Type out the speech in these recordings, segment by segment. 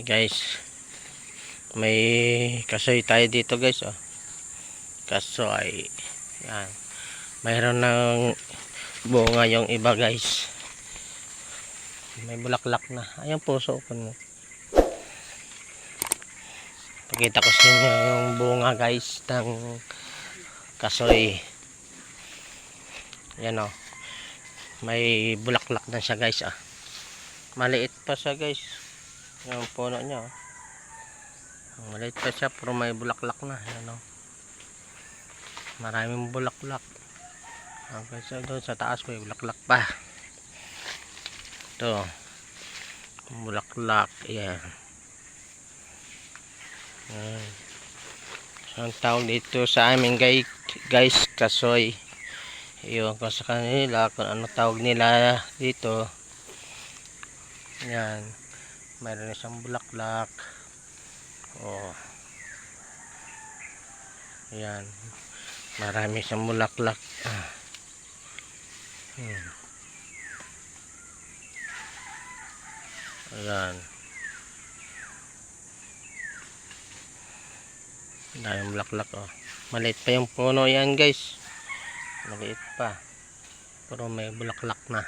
Guys, may kasoy tayo dito guys, oh. Kasoy. Yan. Mayroon ng bunga yung iba guys. May bulaklak na. Ayan, puso ko mo. Pakita ko sa inyo yung bunga guys ng kasoy. Yan, oh. May bulaklak na siya guys, ah. Maliit pa siya guys. Yung puno niya, oh. Maliit pa siya pero may bulaklak na. Yan, oh. Maraming bulaklak. Okay, so doon sa taas may bulaklak pa. Ito. Bulaklak. Yan. So, ang tawag dito sa amin guys, kasoy. Iyon ko sa kanila kung ano tawag nila dito. Yan. Mayroon isang bulaklak. Oh. Yan. Marami siyang bulaklak. Ayan. Daming bulaklak, oh. Maliit pa yung puno yan guys. Maliit pa. Pero may bulaklak na.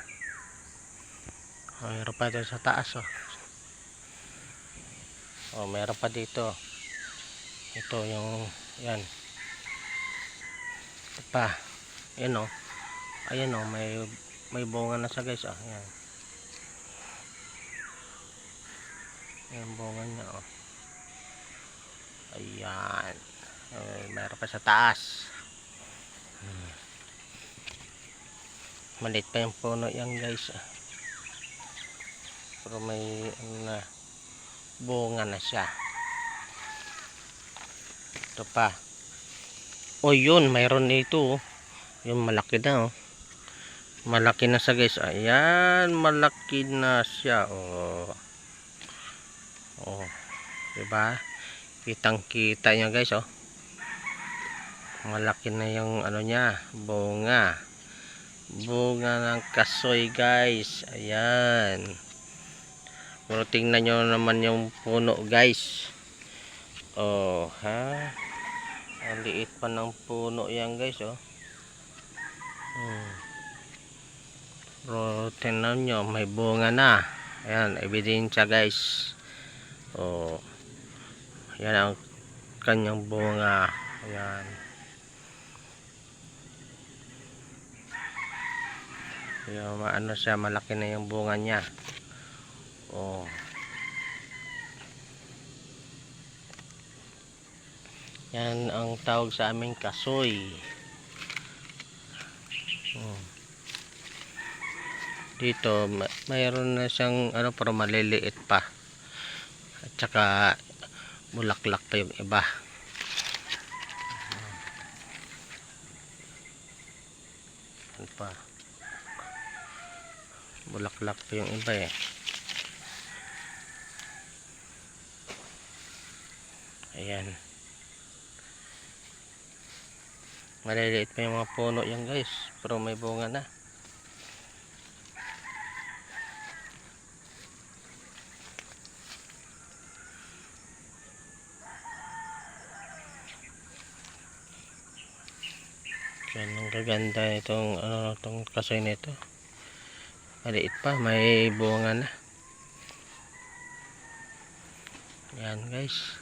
Oh, mayroon pa ito sa taas, oh. Oh, mayroon pa dito. Ito yung yan. Ito pa. Ayan, oh. Ayan, oh, may bunga na siya guys, oh. Ayan. Ayan bunga niya, oh. Ayan. Mayroon pa sa taas. Maliit pa yung puno yan guys, ah. Pero may bunga na siya. Ito pa. O yun, mayroon dito, oh. Yung malaki na, oh. Malaki na siya guys. Ayan, malaki na siya, oh. Oh, diba? Kitang kita nyo guys, oh. Malaki na yung ano niya, bunga ng kasoy guys. Ayan. Pero tingnan nyo naman yung puno guys. Oh, ha? Ang liit pa ng puno yan guys, oh. Pero tingnan nyo, may bunga na. Ayan, ebidensya guys. Oh, yan ang kanyang bunga. Ayan. Yung ano siya, malaki na yung bunga niya. Oh. Yan ang tawag sa aming kasoy. Dito mayroon na siyang ano, pero maliliit pa. At saka bulaklak pa yung iba. Ano pa? Bulaklak pa yung iba, eh. Ayan. Maliliit pa yung mga puno yan guys, pero may bunga na. Yan ang kaganda itong itong kasoy nito. Maliit pa, may bunga na. Yan guys.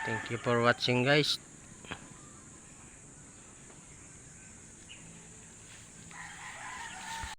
Thank you for watching guys.